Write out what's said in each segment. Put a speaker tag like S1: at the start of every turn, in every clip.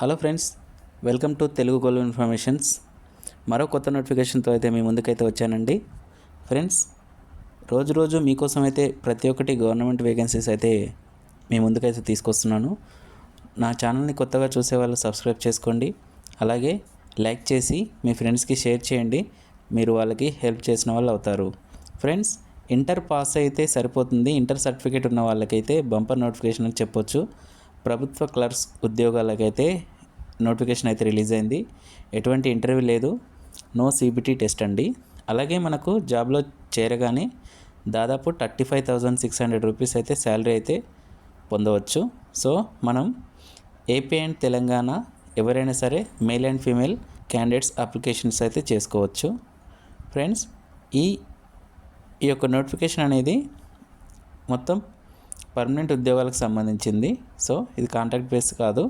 S1: Hello friends, welcome to Telugu gold informations. మరో కొత్త నోటిఫికేషన్తో అయితే మీ ముందుకైతే వచ్చానండి. ఫ్రెండ్స్, రోజు మీకోసం అయితే ప్రతి ఒక్కటి గవర్నమెంట్ వేకెన్సీస్ అయితే మీ ముందుకైతే తీసుకొస్తున్నాను. నా ఛానల్ని కొత్తగా చూసే వాళ్ళు సబ్స్క్రైబ్ చేసుకోండి. అలాగే లైక్ చేసి మీ ఫ్రెండ్స్కి షేర్ చేయండి. మీరు వాళ్ళకి హెల్ప్ చేసిన వాళ్ళు అవుతారు. ఫ్రెండ్స్, ఇంటర్ పాస్ అయితే సరిపోతుంది. ఇంటర్ సర్టిఫికేట్ ఉన్న వాళ్ళకైతే బంపర్ నోటిఫికేషన్ అని చెప్పొచ్చు. ప్రభుత్వ క్లర్క్స్ ఉద్యోగాలకైతే నోటిఫికేషన్ అయితే రిలీజ్ అయింది. ఎటువంటి ఇంటర్వ్యూ లేదు, నో సిబిటీ టెస్ట్ అండి. అలాగే మనకు జాబ్లో చేరగానే దాదాపు 35,600 రూపీస్ అయితే శాలరీ అయితే పొందవచ్చు. సో మనం ఏపీ అండ్ తెలంగాణ ఎవరైనా సరే male and female candidates applications అయితే చేసుకోవచ్చు. ఫ్రెండ్స్, ఈ యొక్క నోటిఫికేషన్ అనేది మొత్తం పర్మనెంట్ ఉద్యోగాలకు సంబంధించింది. సో ఇది కాంట్రాక్ట్ బేస్ కాదు.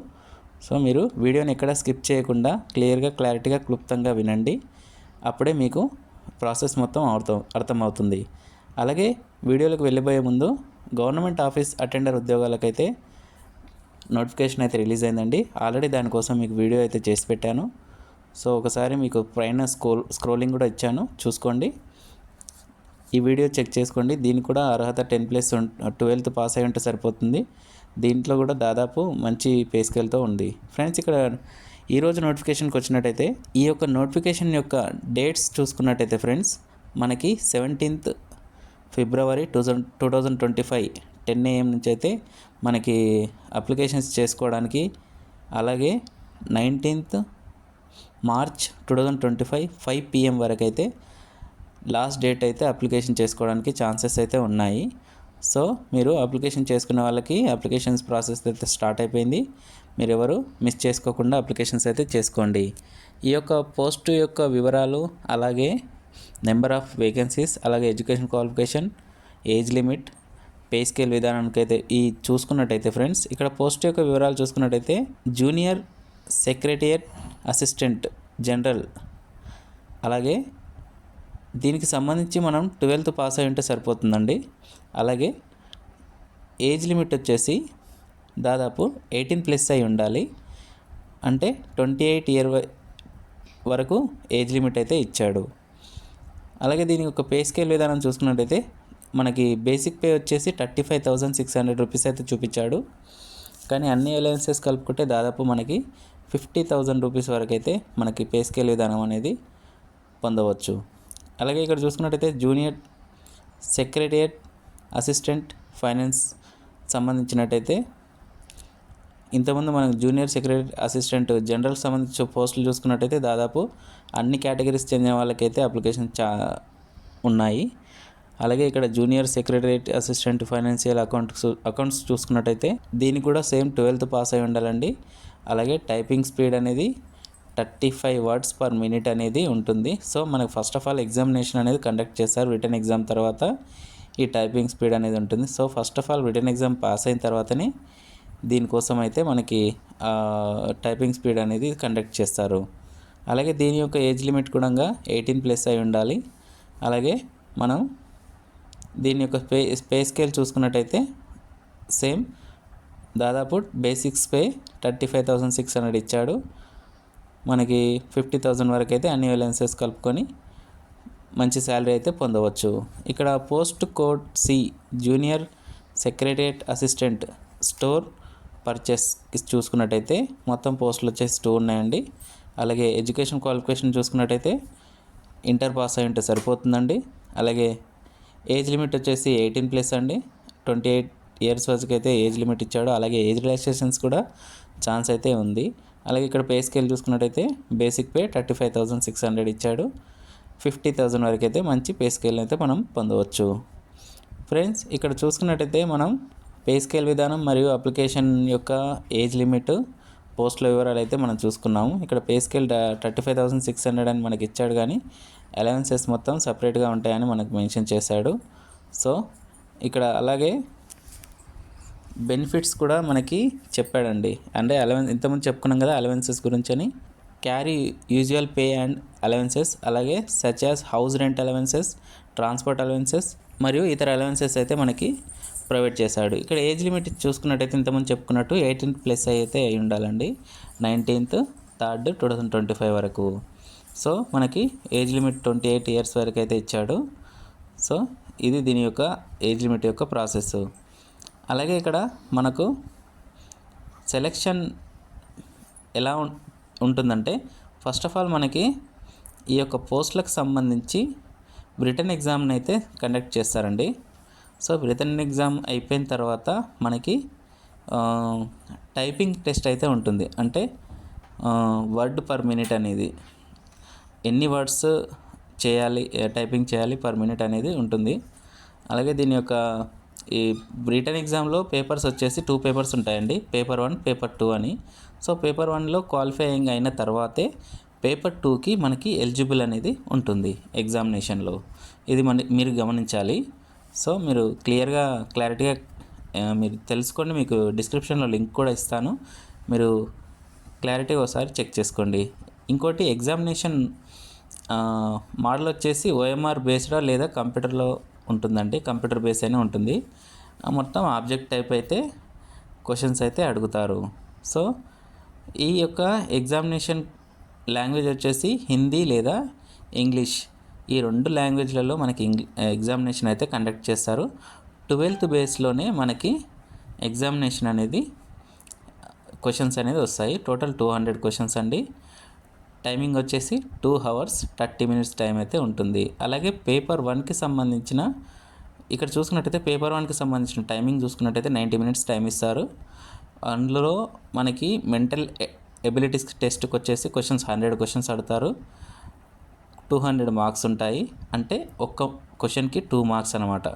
S1: సో మీరు వీడియోని ఎక్కడ స్కిప్ చేయకుండా క్లారిటీగా క్లుప్తంగా వినండి. అప్పుడే మీకు ప్రాసెస్ మొత్తం అర్థమవుతుంది. అలాగే వీడియోలకు వెళ్ళిపోయే ముందు గవర్నమెంట్ ఆఫీస్ అటెండర్ ఉద్యోగాలకైతే నోటిఫికేషన్ అయితే రిలీజ్ అయిందండి. ఆల్రెడీ దానికోసం మీకు వీడియో అయితే చేసి పెట్టాను. సో ఒకసారి మీకు పైన స్క్రోలింగ్ కూడా ఇచ్చాను, చూసుకోండి. ఈ వీడియో చెక్ చేసుకోండి. దీనికి కూడా అర్హత 10+ 12th పాస్ అయి ఉంటే సరిపోతుంది. దీంట్లో కూడా దాదాపు మంచి పే స్కేల్తో ఉంది. ఫ్రెండ్స్, ఇక్కడ ఈరోజు నోటిఫికేషన్కి వచ్చినట్టయితే ఈ యొక్క నోటిఫికేషన్ యొక్క డేట్స్ చూసుకున్నట్టయితే ఫ్రెండ్స్, మనకి 17th ఫిబ్రవరి 2025 10 AM నుంచి అయితే మనకి అప్లికేషన్స్ చేసుకోవడానికి, అలాగే 19th మార్చ్ 2025 5 PM వరకు అయితే లాస్ట్ డేట్ అయితే అప్లికేషన్ చేసుకోవడానికి ఛాన్సెస్ అయితే ఉన్నాయి. సో మీరు అప్లికేషన్ చేసుకునే వాళ్ళకి అప్లికేషన్స్ ప్రాసెస్ అయితే స్టార్ట్ అయిపోయింది. మీరు ఎవరు మిస్ చేసుకోకుండా అప్లికేషన్స్ అయితే చేసుకోండి. ఈ యొక్క పోస్ట్ యొక్క వివరాలు, అలాగే నెంబర్ ఆఫ్ వేకెన్సీస్, అలాగే education qualification, age limit, pay scale విధానానికి అయితే ఈ చూసుకున్నట్టయితే ఫ్రెండ్స్, ఇక్కడ పోస్ట్ యొక్క వివరాలు చూసుకున్నట్టయితే జూనియర్ సెక్రటరియట్ అసిస్టెంట్ జనరల్, అలాగే దీనికి సంబంధించి మనం 12th పాస్ అయి ఉంటే సరిపోతుందండి. అలాగే ఏజ్ లిమిట్ వచ్చేసి దాదాపు 18+ అయి ఉండాలి. అంటే 28 year వరకు ఏజ్ లిమిట్ అయితే ఇచ్చాడు. అలాగే దీనికి ఒక పే స్కేల్ విధానం చూసుకున్నట్టయితే మనకి బేసిక్ పే వచ్చేసి 35,600 రూపీస్ అయితే చూపించాడు. కానీ అన్ని అలవెన్సెస్ కలుపుకుంటే దాదాపు మనకి 50,000 రూపీస్ వరకు అయితే మనకి పే స్కేల్ విధానం అనేది పొందవచ్చు. అలాగే ఇక్కడ చూసుకున్నట్టయితే జూనియర్ సెక్రటరియట్ అసిస్టెంట్ ఫైనాన్స్ సంబంధించినట్టయితే ఇంతకుముందు మనకు జూనియర్ సెక్రటరీ అసిస్టెంట్ జనరల్ సంబంధించిన పోస్టులు చూసుకున్నట్టయితే దాదాపు అన్ని కేటగిరీస్ చెందిన వాళ్ళకైతే అప్లికేషన్ ఉన్నాయి. అలాగే ఇక్కడ junior secretariat assistant financial accounts చూసుకున్నట్టయితే దీనికి కూడా సేమ్ 12th పాస్ అయి ఉండాలండి. అలాగే టైపింగ్ స్పీడ్ అనేది 35 words per minute అనేది ఉంటుంది. సో మనకు ఫస్ట్ ఆఫ్ ఆల్ ఎగ్జామినేషన్ అనేది కండక్ట్ చేస్తారు. రిటర్న్ ఎగ్జామ్ తర్వాత ఈ టైపింగ్ స్పీడ్ అనేది ఉంటుంది. So first of all return exam pass అయిన తర్వాతనే దీనికోసం అయితే మనకి టైపింగ్ స్పీడ్ అనేది కండక్ట్ చేస్తారు. అలాగే దీని యొక్క ఏజ్ లిమిట్ కూడా 18+ అయి ఉండాలి. అలాగే మనం దీని యొక్క పే స్కేల్ చూసుకున్నట్టయితే సేమ్ దాదాపు బేసిక్స్ పే 35,600 ఇచ్చాడు. మనకి 50,000 వరకు అయితే అన్ని అలవెన్సెస్ కలుపుకొని మంచి శాలరీ అయితే పొందవచ్చు. ఇక్కడ post code C junior secretariat assistant store purchase చూసుకున్నట్టయితే మొత్తం పోస్టులు వచ్చేసి 2 ఉన్నాయండి. అలాగే ఎడ్యుకేషన్ క్వాలిఫికేషన్ చూసుకున్నట్టయితే ఇంటర్ పాస్ అయి ఉంటే సరిపోతుందండి. అలాగే ఏజ్ లిమిట్ వచ్చేసి 18+ అండి. 28 years వరకు అయితే ఏజ్ లిమిట్ ఇచ్చాడు. అలాగే ఏజ్ రిలాక్సేషన్స్ కూడా ఛాన్స్ అయితే ఉంది. అలాగే ఇక్కడ పే స్కేల్ చూసుకున్నట్టయితే బేసిక్ పే 35,600 ఇచ్చాడు. 50,000 వరకు అయితే మంచి పే స్కేల్ అయితే మనం పొందవచ్చు. ఫ్రెండ్స్, ఇక్కడ చూసుకున్నట్టయితే మనం పే స్కేల్ విధానం మరియు అప్లికేషన్ యొక్క ఏజ్ లిమిట్, పోస్టుల వివరాలు అయితే మనం చూసుకున్నాము. ఇక్కడ పే స్కేల్ 35,600 అని మనకి ఇచ్చాడు, కానీ అలవెన్సెస్ మొత్తం సపరేట్గా ఉంటాయని మనకు మెన్షన్ చేశాడు. సో ఇక్కడ అలాగే బెనిఫిట్స్ కూడా మనకి చెప్పాడండి. అంటే ఇంతకుముందు చెప్పుకున్నాం కదా అలవెన్సెస్ గురించి అని. Carry usual pay and allowances, అలాగే such as house rent allowances, transport allowances, మరియు ఇతర అలవెన్సెస్ అయితే మనకి ప్రొవైడ్ చేశాడు. ఇక్కడ ఏజ్ లిమిట్ చూసుకున్నట్టయితే ఇంతకుముందు చెప్పుకున్నట్టు 18+ అయితే అయి ఉండాలండి. 19th 3rd 2025 వరకు. సో మనకి ఏజ్ లిమిట్ 28 years వరకు అయితే ఇచ్చాడు. సో ఇది దీని యొక్క ఏజ్ లిమిట్ యొక్క ప్రాసెస్. అలాగే ఇక్కడ మనకు సెలెక్షన్ ఎలా ఉంటుందంటే, ఫస్ట్ ఆఫ్ ఆల్ మనకి ఈ యొక్క పోస్టులకు సంబంధించి రిటన్ ఎగ్జామ్ని అయితే కండక్ట్ చేస్తారండి. సో రిటన్ ఎగ్జామ్ అయిపోయిన తర్వాత మనకి టైపింగ్ టెస్ట్ అయితే ఉంటుంది. అంటే వర్డ్ పర్ మినిట్ అనేది, ఎన్ని వర్డ్స్ చేయాలి, టైపింగ్ చేయాలి పర్ మినిట్ అనేది ఉంటుంది. అలాగే దీని యొక్క ఈ రిటన్ ఎగ్జామ్లో పేపర్స్ వచ్చేసి 2 పేపర్స్ ఉంటాయండి. పేపర్ 1, పేపర్ 2 అని. సో పేపర్ 1లో క్వాలిఫైయింగ్ అయిన తర్వాతే పేపర్ 2కి మనకి ఎలిజిబుల్ అనేది ఉంటుంది ఎగ్జామినేషన్లో. ఇది మీరు గమనించాలి. సో మీరు క్లారిటీగా మీరు తెలుసుకోండి. మీకు డిస్క్రిప్షన్లో లింక్ కూడా ఇస్తాను, మీరు క్లారిటీగా ఒకసారి చెక్ చేసుకోండి. ఇంకోటి, ఎగ్జామినేషన్ మోడల్ వచ్చేసి OMR బేస్డా లేదా కంప్యూటర్లో ఉంటుందండి. కంప్యూటర్ బేస్ అయినా ఉంటుంది. మొత్తం ఆబ్జెక్ట్ టైప్ అయితే క్వశ్చన్స్ అయితే అడుగుతారు. సో ఈ యొక్క ఎగ్జామినేషన్ లాంగ్వేజ్ వచ్చేసి హిందీ లేదా ఇంగ్లీష్, ఈ 2 లాంగ్వేజ్లలో మనకి ఎగ్జామినేషన్ అయితే కండక్ట్ చేస్తారు. 12th బేస్లోనే మనకి ఎగ్జామినేషన్ అనేది క్వశ్చన్స్ అనేది వస్తాయి. టోటల్ 200 క్వశ్చన్స్ అండి. టైమింగ్ వచ్చేసి 2 hours 30 minutes టైం అయితే ఉంటుంది. అలాగే పేపర్ 1కి సంబంధించిన, ఇక్కడ చూసుకున్నట్టయితే పేపర్ 1కి సంబంధించిన టైమింగ్ చూసుకున్నట్టయితే 90 minutes టైం ఇస్తారు. అందులో మనకి మెంటల్ ఎబిలిటీస్ టెస్ట్కి వచ్చేసి 100 క్వశ్చన్స్ అడుగుతారు. 200 మార్క్స్ ఉంటాయి. అంటే ఒక్క క్వశ్చన్కి 2 మార్క్స్ అనమాట.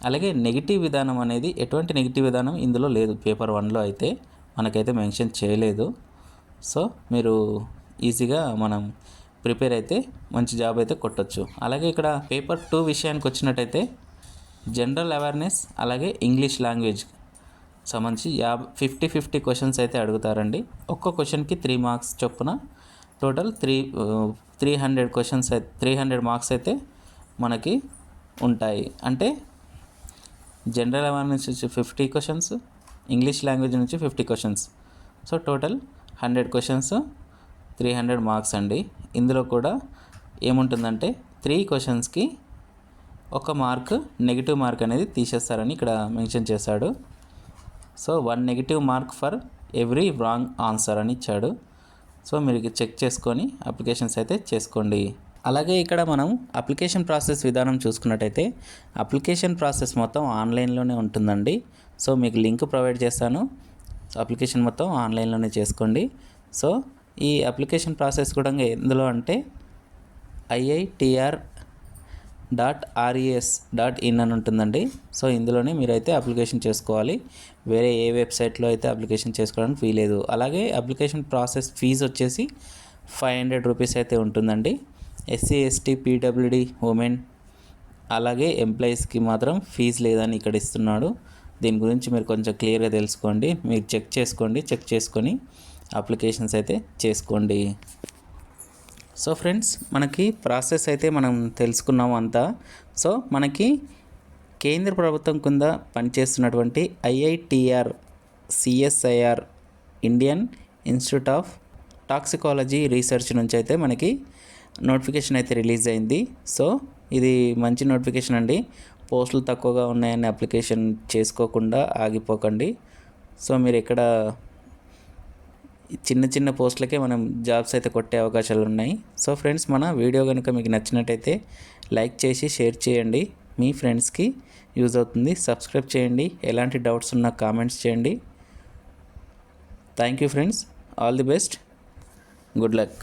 S1: అలాగే నెగిటివ్ విధానం అనేది, ఎటువంటి నెగిటివ్ విధానం ఇందులో లేదు. పేపర్ 1లో అయితే మనకైతే మెన్షన్ చేయలేదు. సో మీరు ఈజీగా మనం ప్రిపేర్ అయితే మంచి జాబ్ అయితే కొట్టచ్చు. అలాగే ఇక్కడ పేపర్ 2 విషయానికి వచ్చినట్టయితే జనరల్ అవేర్నెస్ అలాగే ఇంగ్లీష్ లాంగ్వేజ్ సంబంధించి 50-50 క్వశ్చన్స్ అయితే అడుగుతారండి. ఒక్క క్వశ్చన్కి 3 మార్క్స్ చొప్పున టోటల్ 300 క్వశ్చన్స్ 300 మార్క్స్ అయితే మనకి ఉంటాయి. అంటే జనరల్ అవేర్నెస్ నుంచి 50 క్వశ్చన్స్, ఇంగ్లీష్ లాంగ్వేజ్ నుంచి 50 questions. So total 100 questions 300 marks అండి. ఇందులో కూడా ఏముంటుందంటే 3 క్వశ్చన్స్కి 1 మార్క్ నెగిటివ్ మార్క్ అనేది తీసేస్తారని ఇక్కడ మెన్షన్ చేశాడు. So 1 negative mark for every wrong answer అని ఇచ్చాడు. సో మీరు చెక్ చేసుకొని అప్లికేషన్స్ అయితే చేసుకోండి. అలాగే ఇక్కడ మనం అప్లికేషన్ ప్రాసెస్ విధానం చూసుకున్నట్టయితే అప్లికేషన్ ప్రాసెస్ మొత్తం ఆన్లైన్లోనే ఉంటుందండి. సో మీకు లింక్ ప్రొవైడ్ చేస్తాను. అప్లికేషన్ మొత్తం ఆన్లైన్లోనే చేసుకోండి. సో ఈ అప్లికేషన్ ప్రాసెస్ కూడా ఎందులో అంటే iitr.res.in అని ఉంటుందండి. సో ఇందులోనే మీరైతే అప్లికేషన్ చేసుకోవాలి. వేరే ఏ వెబ్సైట్లో అయితే అప్లికేషన్ చేసుకోవడానికి వీలేదు. అలాగే అప్లికేషన్ ప్రాసెస్ ఫీజు వచ్చేసి 500 రూపీస్ అయితే ఉంటుందండి. SC ST PWD ఉమెన్ అలాగే ఎంప్లాయీస్కి మాత్రం ఫీజు లేదని ఇక్కడ ఇస్తున్నాడు. దీని గురించి మీరు కొంచెం క్లియర్గా తెలుసుకోండి. మీరు చెక్ చేసుకొని అప్లికేషన్స్ అయితే చేసుకోండి. సో ఫ్రెండ్స్, మనకి ప్రాసెస్ అయితే మనం తెలుసుకున్నాము అంతా. సో మనకి కేంద్ర ప్రభుత్వం కింద పనిచేస్తున్నటువంటి IITR CSIR Indian institute of toxicology research నుంచి అయితే మనకి నోటిఫికేషన్ అయితే రిలీజ్ అయింది. సో ఇది మంచి నోటిఫికేషన్ అండి. పోస్టులు తక్కువగా ఉన్నాయని అప్లికేషన్ చేసుకోకుండా ఆగిపోకండి. సో మీరు ఇక్కడ చిన్న పోస్టులకే మనం జాబ్స్ అయితే కొట్టే అవకాశాలు ఉన్నాయి. సో ఫ్రెండ్స్, మన వీడియో కనుక మీకు నచ్చినట్టయితే లైక్ చేసి షేర్ చేయండి. మీ ఫ్రెండ్స్కి యూజ్ అవుతుంది. సబ్స్క్రైబ్ చేయండి. ఎలాంటి డౌట్స్ ఉన్నా కామెంట్స్ చేయండి. Thank you friends. All the best. Good luck.